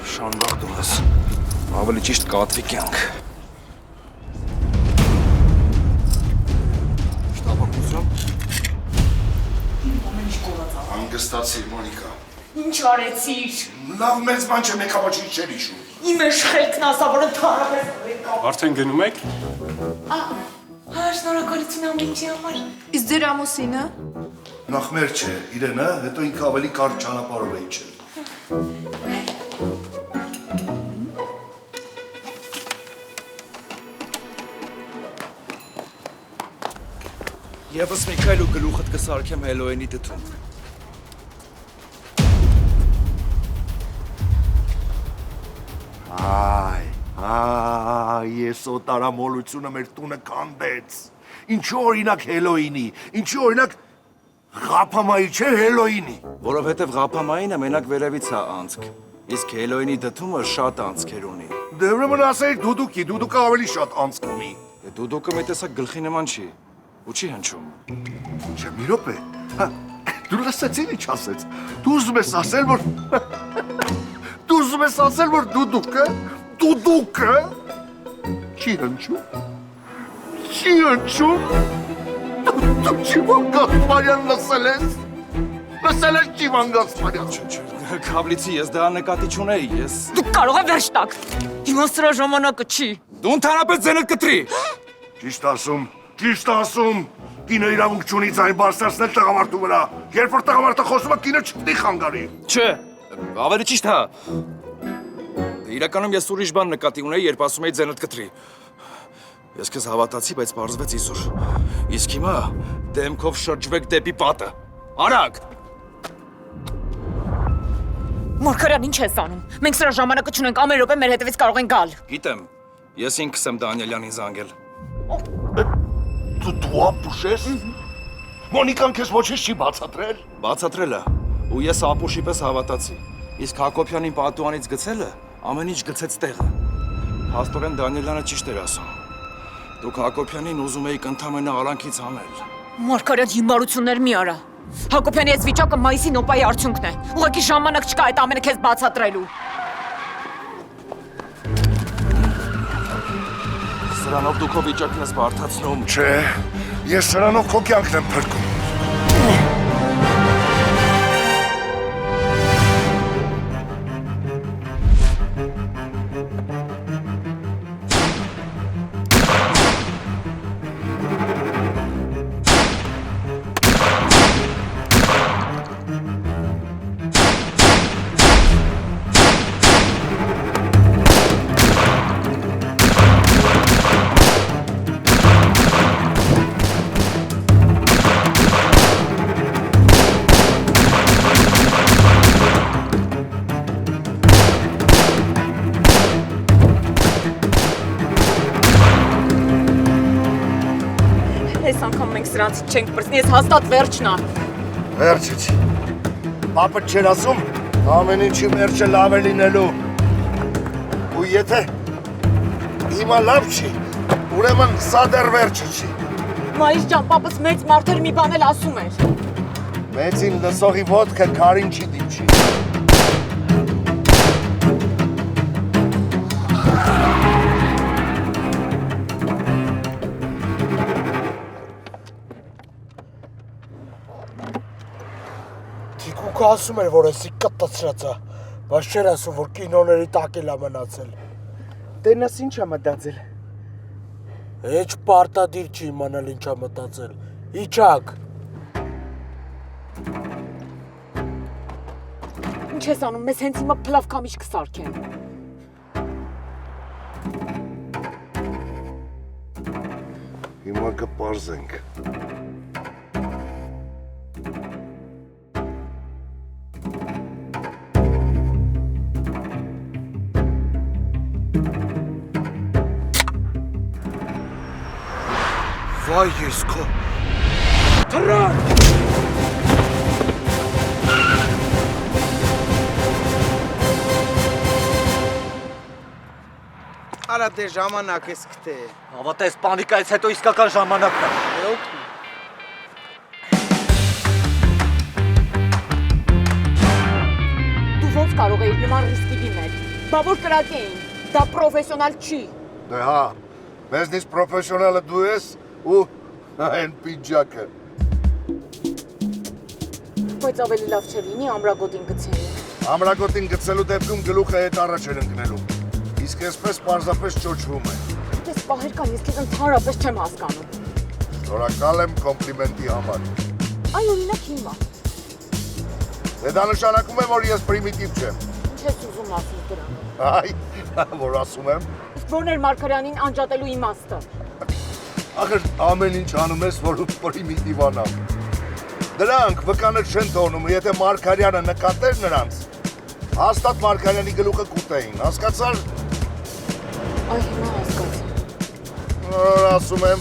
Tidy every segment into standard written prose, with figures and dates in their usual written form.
Շանվաղ դուրս, ավելի ճիշտ կատվի կյանք։ Շտապակություն։ Հանգստացիր, Մոնիկա։ Ինչ արեցիր։ Լավ մեծ բան չէ, մեկ հապա չի չեր իշու։ Իմ էշխելքն ասա, որ ընդհանրապես եկավ։ Արդեն գնում եք։ Շնորհակալություն ամեն ինչի համար։ Իսկ ձեր ամուսինը։ Նախ մեր չէ, իրենը, հետո ինքը ավելի կարճ ճանապարհով է իջել։ Եվս մի քայլ ու գլուխդ կսարքեմ Հելոյենի դդում։ Ես օտարամոլությունը մեր տունը կանդեց։ Ինչու օրինակ Հելոյինի, ինչու օրինակ Ղափամայի չէ Հելոյինի։ Որովհետև Ղափամայինը մենակ վերևից է անցք, իսկ Հելոյենի դդումը շատ անցքեր ունի։ Դե ուրեմն ասեիր դուդուկի, դուդուկը ավելի շատ անցք ունի։ Դուդուկը մի տեսակ գլխի նման չի, ու չի հնչում։ Չէ, մի րոպե։ Դու լսեցին ինչ ասեց։ Դու ուզում ես ասել, որ Դու ուզում ես ասել, որ դուդուկը չի հնչում։ Չի հնչում։ Դու Չիվան Գասպարյան լսել ես։ Լսել ես Չիվան Գասպարյան։ Քավլիցի, ես դրա նկատի չունեի, ես… Դու կարող ես վերջ տաք։ Հիմա սրա ժամանակը չի։ Դու ընդհանրապես ձենդ կտրի։ Ճիշտ ասում։ Կինը իրավունք չունի ձայն բարձրացնել տղամարդու վրա։ Երբ որ տղամարդը խոսում է, կինը չպետք է խանգարի։ Չէ, ավելի ճիշտ հա։ Իրականում ես ուրիշ բան նկատի ունեի, երբ ասում էի ձենդ կտրի։ Ես քեզ հավատացի, բայց պարզվեց իզուր։ Իսկ հիմա դեմքով շրջվեք դեպի պատը։ Արագ։ Մարգարյան, ինչ ես անում։ Մենք սրա ժամանակը չունենք, ամեն րոպե մեր հետևից կարող են գալ։ Գիտեմ, ես ինքս եմ Դանիելյանին զանգել։ Դու ապուշ ես։ Մոնիկան քեզ ոչինչ չի բացատրել։ Բացատրել է, ու ես ապուշի պես հավատացի։ Իսկ Հակոբյանին պատուանից գցելը ամեն ինչ գցեց տեղը։ Փաստորեն Դանիելյանը ճիշտ էր ասում։ Դուք Հակոբյանին ուզում էիք ընդամենը արանքից հանել։ Մարգարյան, հիմարություններ մի արա։ Հակոբյանի այս վիճակը մայիսի նոպայի արդյունքն է։ Ուղղակի ժամանակ չկա այդ ամենը քեզ բացատրելու։ Սրանով դու քո վիճակն ես բարդացնում։ Չէ, ես սրանով քո կյանքն եմ փրկում։ Այս անգամ մենք սրանցից չենք պրծնի, ես հաստատ վերջն է։ Վերջից։ Պապը չեր ասում, ամեն ինչի վերջը լավ է լինելու։ Ու եթե հիմա լավ չի, ուրեմն սա դեռ վերջը չի։ Մայիս ջան, պապս մեծ մարդ էր, մի բան էլ ասում էր։ Մեծին լսողի ոտքը քարին չի դիպչի։ Թիկուկը ասում էր, որ էսի կտացրած է, բայց չէր ասում, որ կինոների տակ էլ է մնացել։ Տենաս ինչ է մտածել։ Հեչ պարտադիր չի իմանալ ինչ է մտածել։ Իջակ։ Ինչ ես անում, մեզ հենց հիմա փլավ կամիջ կսարքեն։ Հիմա կպարզենք։ Վայ ես քո։ Թռան։ Արա դե ժամանակ ես գտե։ Հավատես պանիկայից հետո իսկական ժամանակն է։ Դու ոնց կարող էիր նման ռիսկի դիմել։ Բա որ կրակ էին, դա պրոֆեսիոնալ չի։ Դե հա, մեզնից պրոֆեսիոնալը դու ես ու այն պիջակը։ Բայց ավելի լավ չէ լինի ամրագոտին գցեի։ Ամրագոտին գցելու դեպքում գլուխը հետ առաջ էր ընկնելու։ Իսկ այսպես պարզապես ճոճվում է։ Դες պահեր կան, ես քեզ ընդհանրապես չեմ հասկանում։ Շնորհակալ եմ կոմպլիմենտի համար։ Այ օրինակ հիմա։ Դե դա նշանակում է, որ ես պրիմիտիվ չեմ։ Ինչ ես ուզում ասել դրան։ Այ, որ ասում եմ։ Իսկ որն էր Մարգարյանին անջատելու իմաստը։ Ախր ամեն ինչ անում ես, որ պրիմիտիվանամ։ Դրանք վկաներ չեն թողնում, եթե Մարգարյանը նկատեր նրանց, հաստատ Մարգարյանի գլուխը կուտեին, հասկացար։ Այ հիմա հասկացա։ Ասում եմ։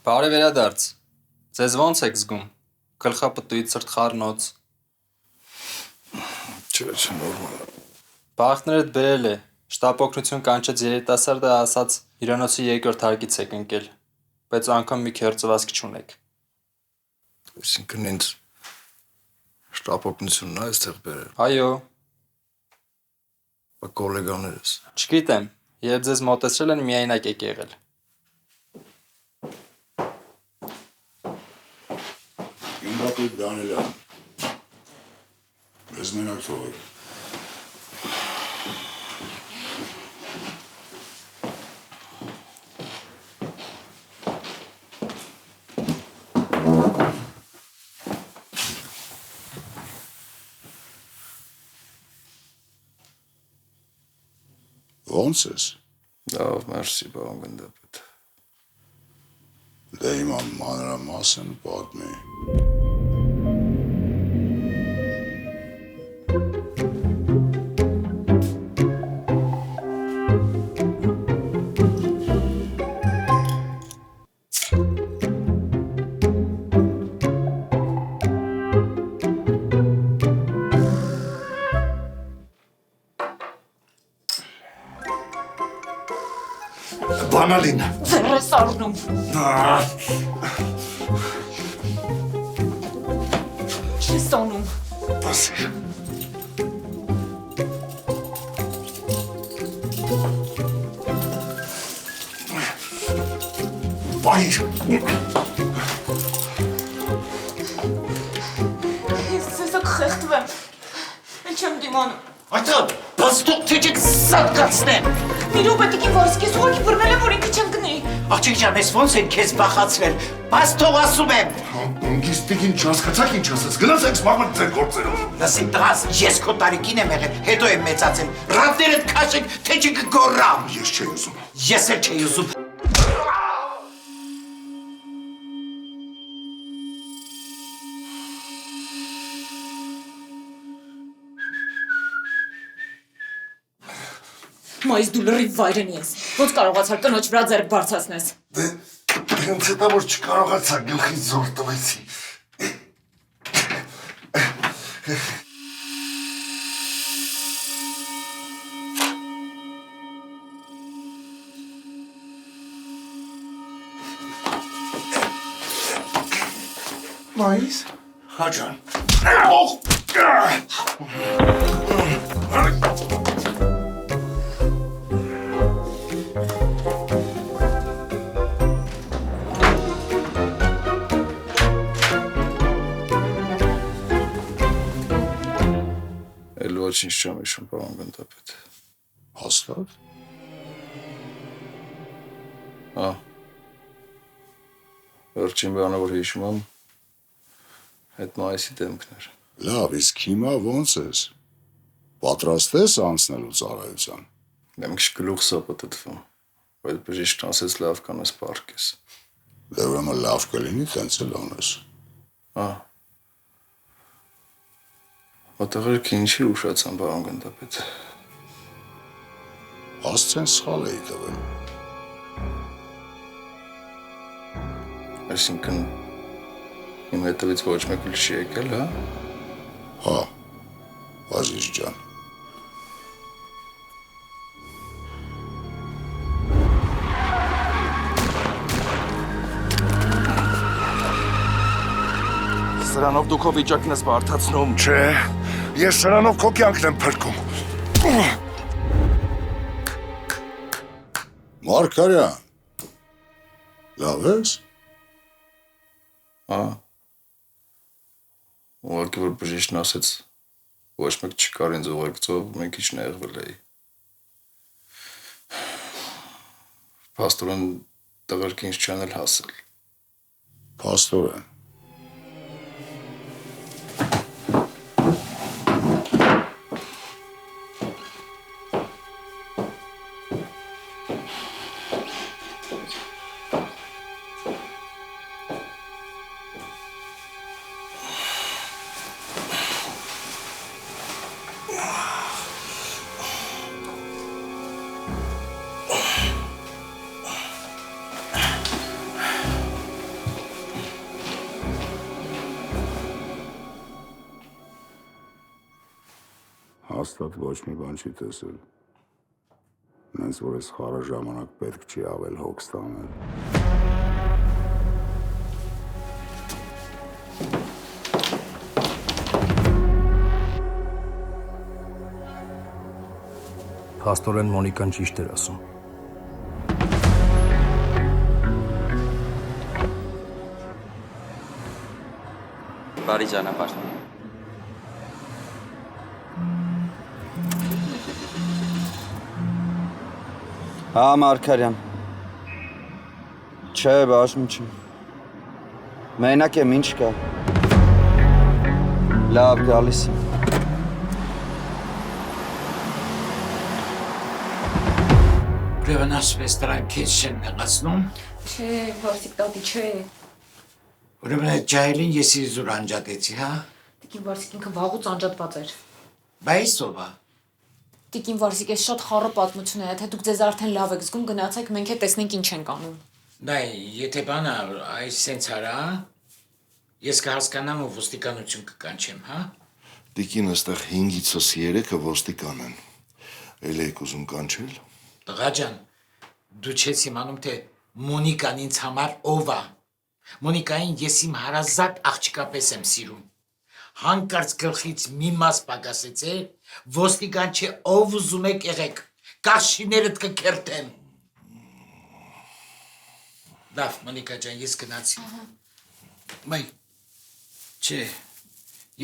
Բարի վերադարձ։ Ձեզ ո՞նց եք զգում։ Գլխապտույտ, սրտխառնոց։ Չէ, նորմալ է։ Բախտներդ բերել է։ Շտապ օգնություն կանչեց երիտասարդը, ասաց հյուրանոցի երկրորդ հարկից եք ընկել, բայց անգամ մի քերծվածք չունեք։ Այսինքն ինձ շտապ օգնությունն է այստեղ բերել։ Այո, Բա գոլեգաներս։ չգիտեմ, երբ ձեզ մոտեցրել են միայնակ եք եղել։ Ինգապետ Դանելյան, մեզ մենակ թողեք։ Ոնց ես։ Լավ, մերսի, պարոն գնդապետ։ Դե հիմա մանրամասն պատմի։ Բանալին։ Ձեռս առնում։ Չես անում։ Բասեր։ Բայր։ Ես ձեզ կխեղդվեմ։ Էլ չեմ դիմանում։ Այդտեղ բաց թող թե չեք սատկացնեմ։ Մի րոպե տիկին որս քեզ ուղղակի բռնել եմ, որ ինքը չընկնի։ Աղջիկ ջան, ես ոնց են քեզ բախացրել։ Բաց թող ասում եմ։ Անգիստիկին չհասկացաք ինչ ասես, գնացեք զբաղվեք ձեր գործերով։ Լսի տղաս, ես քո տարիքին եմ եղել, հետո եմ մեծացել։ Ռավներդ քաշեք, թե չկգոռամ։ Ես չէի ուզում։ Ես էլ չէի ուզում։ Մայիս դու լրիվ վայրենի ես։ Ոնց կարողացար կնոջ վրա ձեռք բարձրացնես։ Դե, հենց հետա որ չկարողացա գլխից զոր տվեցի։ Մայիս։ Հաջան։ Էլ ոչինչ չեմ հիշում, պարոն գնդապետ։ Հաստատ։ Հա։ Վերջին բանը, որ հիշում եմ, այդ մայիսի դեմքն էր։ Լավ, իսկ հիմա ոնց ես։ Պատրաստ ես անցնելու ծառայության։ Դեմքշ գլուխս է պտտվում, բայց բժիշկն ասեց լավ կանես պարկես։ Դե ուրեմն լավ կլինի տենց էլ անես։ Հա։ Ոտեղերք ինչի ուշացան, պարոն գնդապետ։ Աստծեն սխալ էի տվել։ Այսինքն իմ հետևից ոչ մեկ էլ չի եկել, հա։ Հա, Ազիզ ջան։ Սրանով դու քո վիճակն ես բարդացնում։ Չէ, ես սրանով քո կյանքն եմ փրկում։ Մարգարյան։ Լավ ես։ Ուղղակի որ բժիշկն ասեց, ոչ մեկ չկար ինձ ուղեկցող, մենք ինչ նեղվել էի։ Պաստորեն տղերք ինձ չեն էլ հասել։ Պաստորեն։ Հաստատ ոչ մի բան չի տեսել։ Նենց որ այս խառը ժամանակ պետք չի ավել հոգ ստանել։ Փաստորեն Մոնիկան ճիշտ էր ասում։ Բարի ճանապարհ։ Հա, Մարգարյան։ Չէ, բաժնում չեմ։ Մենակ եմ, ինչ կա։ Լավ, գալիս եմ։ Ուրեմն ասպես դրանք քեզ չեն նեղացնում։ Չէ, Վարսիկ տատի, չէ։ Ուրեմն այդ ջահելին ես իզուր անջատեցի, հա։ Տիկին Վարսիկ ինքը վաղուց անջատված էր։ Բայց ո՞վ է։ Տիկին Վարսիկ, այս շատ խառը պատմություն է, թե դուք ձեզ արդեն լավ եք զգում, գնացեք, մենք էլ տեսնենք ինչ ենք անում։ Նայ, եթե բանը այս սենց արա, ես կհասկանամ ու ոստիկանություն կկանչեմ, հա։ Տիկին այստեղ 5-ից 3-ը ոստիկան են։ Էլ եք ուզում կանչել։ Տղա ջան, դու չես իմանում, թե Մոնիկան ինձ համար ով է։ Մոնիկային ես իմ հարազատ աղջկապես եմ սիրում։ Հանկարծ գլխից մի մաս պակասեցե, ոստիկան չէ, ով ուզում եք եղեք, կաշիներդ կքերթեմ։ Լավ, Մոնիկա ջան, ես գնացի։ Մայ, չէ,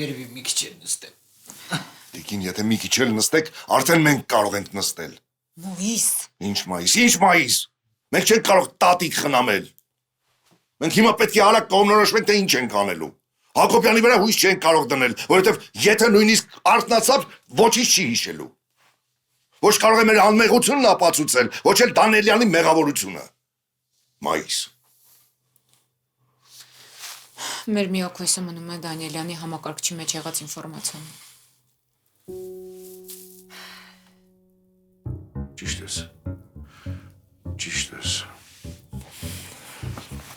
երևի մի քիչ էլ նստեմ։ Տիկին, եթե մի քիչ էլ նստեք, արդեն մենք կարող ենք նստել։ Մոիս։ Ինչ մայիս։ Մենք չենք կարող տատիկ խնամել։ Մենք հիմա պետք է արագ կողմնորոշվենք, թե ինչ ենք անելու։ Հակոբյանի վրա հույս չենք կարող դնել, որովհետև եթե նույնիսկ արթնացավ, ոչինչ չի հիշելու։ Ոչ կարող է մեր անմեղությունն ապացուցել, ոչ էլ Դանիելյանի մեղավորությունը։ Մայիս։ Մեր միակ հույսը մնում է Դանիելյանի համակարգչի մեջ եղած ինֆորմացիան։ Ճիշտ ես։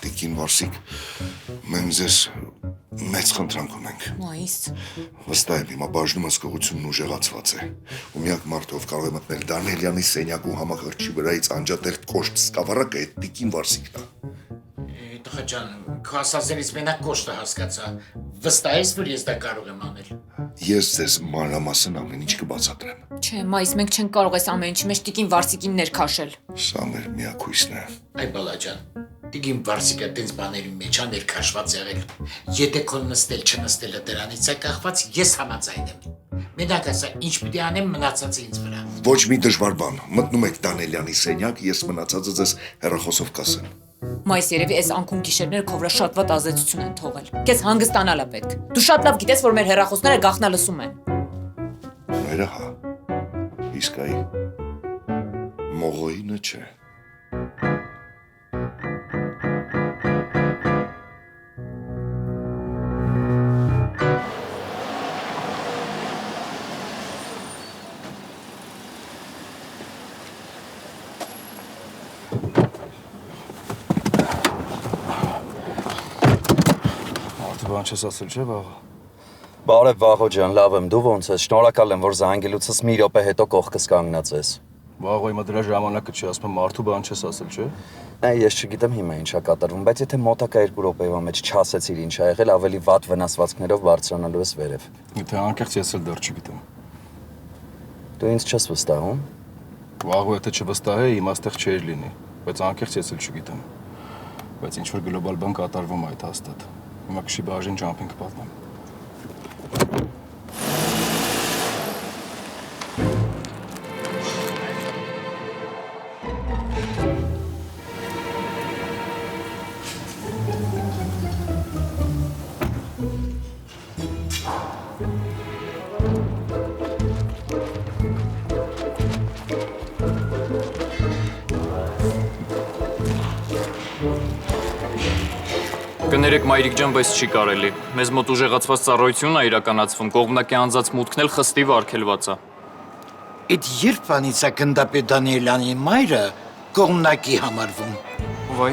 Տիկին Վարսիկ, մենք ձեզ մեծ խնդրանք ունենք։ Մոիս։ Վստահ եմ, հիմա բաժնում հսկողությունն ուժեղացված է։ Ու միակ մարդը, ով կարող է մտնել Դանիելյանի սենյակ ու համակարգչի վրայից անջատել կոշտ սկավառակը, այդ տիկին Վարսիկն է։ Տղա ջան, քո ասածներից մենակ կոշտը հասկացա։ Վստահ ես, որ ես դա կարող եմ անել։ Ես ձեզ մանրամասն ամեն ինչ կբացատրեմ։ Չէ, Մայիս, մենք չենք կարող այս ամեն ինչի մեջ տիկին Վարսիկին ներքաշել։ Սա մեր միակ հույսն է։ Այ բալա ջան, տիկին Վարսիկը տենց բաների մեջ է ներքաշված եղել։ Եթե քո նստել չնստելը դրանից է կախված, ես համաձայն եմ։ Մենակ ասա, ինչ պիտի անեմ մնացածը ինձ վրա։ Ոչ մի դժվար բան։ Մտնում եք Դանիելյանի սենյակ, ես մնացածը ձեզ հեռախոսով կասեմ։ Մայիս, երևի այս անկում գիշերները քո վրա շատ վատ ազդեցություն են թողել։ Քեզ հանգստանալ է պետք։ Դու շատ լավ գիտես, որ մեր հեռախոսները գաղտնա լսում են։ Մերը հա։ Իսկ այ մողոյինը չէ։ Բան չես ասել, չէ՞ վաղը։ Բարև Վաղո ջան, լավ եմ, դու ոնց ես։ Շնորհակալ եմ, որ զանգելուցս մի րոպե հետո կողքս կանգնած ես։ Վաղ հիմա դրա ժամանակը չի, ասում եմ մարդու բան չես ասել, չէ։ Նա ես չգիտեմ հիմա ինչա կատարվում, բայց եթե մոտակա 2 րոպեվա մեջ չասեցիր ինչ ա եղել, ավելի վատ վնասվածքներով բարձրանալու ես վերև։ Եթե անկեղծ ես էլ դեռ չգիտեմ։ Դու ինձ չես վստահում։ Վաղ եթե չվստահեի, հիմա այստեղ չէր լինի, բայց անկեղծ ես էլ չգիտեմ։ Բայց ինչ որ գլոբալ բան կատարվում է այդ հաստատ։ Հիմա քշի բաժին ջամփինգ պատմեմ։ Կներեք մայրիկ ջան, բայց չի կարելի։ Մեզ մոտ ուժեղացված ծառայությունն է իրականացվում, կողմնակի անձած մուտքն էլ խստի վարգելված է։ Այդ երբ անից է գնդապետ Դանիելյանի մայրը կողմնակի համարվում։ Վայ։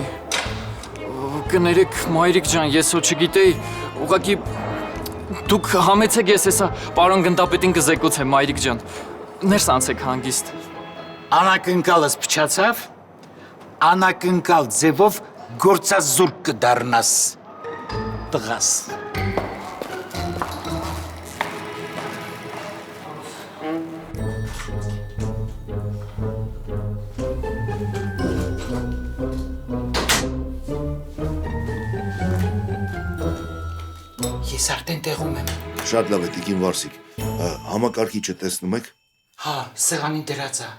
Կներեք մայրիկ ջան, ես հո չգիտեի, ուղղակի դուք համեցեք ես հեսա պարոն գնդապետին կզեկուցեմ մայրիկ ջան։ Ներս անցեք հանգիստ։ Անակնկալս փչացավ, անակնկալ ձևով գործազուրկ կդառնաս, տղաս։ Ես արդեն տեղում եմ։ Շատ լավ է, Տիկին Վարսիկ։ Համակարգիչը տեսնում եք։ Հա, սեղանի դրած է։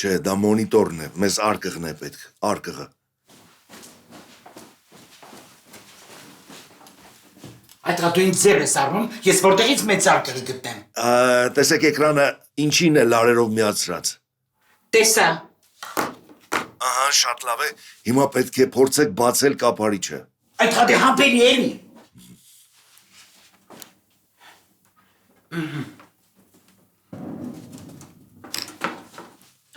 Չէ, դա մոնիտորն է, մեզ արկղն է պետք, արկղը։ Այդ դու ինձ ձեր ես առնում, ես որտեղից մեծ արկղի գտնեմ։ Տեսեք էկրանը ինչին է լարերով միացրած։ Տեսա։ Ահա, շատ լավ է։ Հիմա պետք է փորձեք բացել կապարիչը։ Այդ հատի համբերի էլի։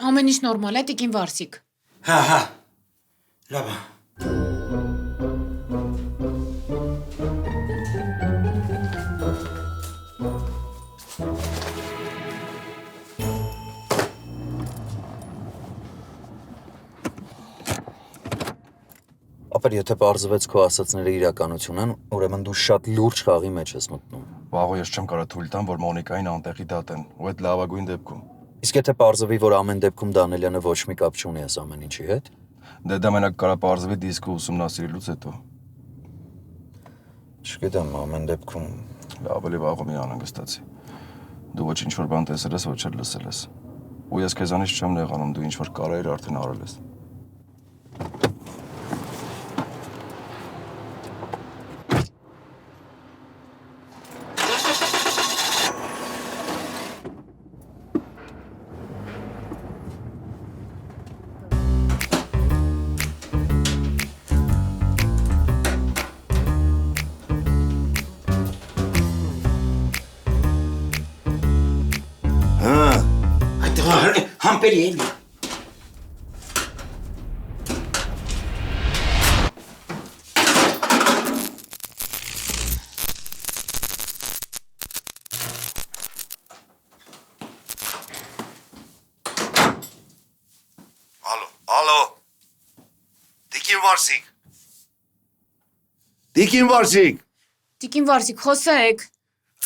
Ամեն ինչ նորմալ է, Տիկին Վարսիկ։ Հա, լավ է։ Ապեր եթե պարզվեց քո ասածները իրականություն են, ուրեմն դու շատ լուրջ խաղի մեջ ես մտնում։ Վաղ ես չեմ կարող թույլ տամ, որ Մոնիկային անտեղի դատեն, ու այդ լավագույն դեպքում։ Իսկ եթե պարզվի, որ ամեն դեպքում Դանիելյանը ոչ մի կապ չունի այս ամեն ինչի հետ։ Դե դա մենակ կարա պարզվի դիսկը ուսումնասիրելուց հետո։ Չգիտեմ, ամեն դեպքում ավելի վաղ մի անհանգստացի։ Դու ոչ ինչ որ բան տեսել ես, ոչ էլ լսել ես։ Ու ես քեզանից չեմ նեղանում, դու ինչ որ կարայիր արդեն արել ես։ Համբերի էլի։ Ալո։ Տիկին Վարսիկ։ Տիկին Վարսիկ։ Տիկին Վարսիկ, խոսեք։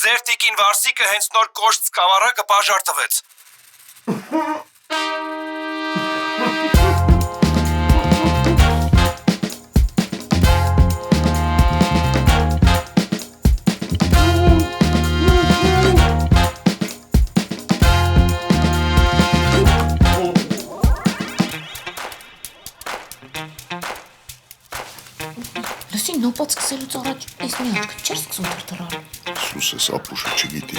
Ձեր Տիկին Վարսիկը հենց նոր կոշտ սկավառակը բաժարտվեց։ Լսին նոպած սկսելուց առաջ այս մի հատ չէր սկսում թրթռալ։ Սուսես ապուշը չգիտի։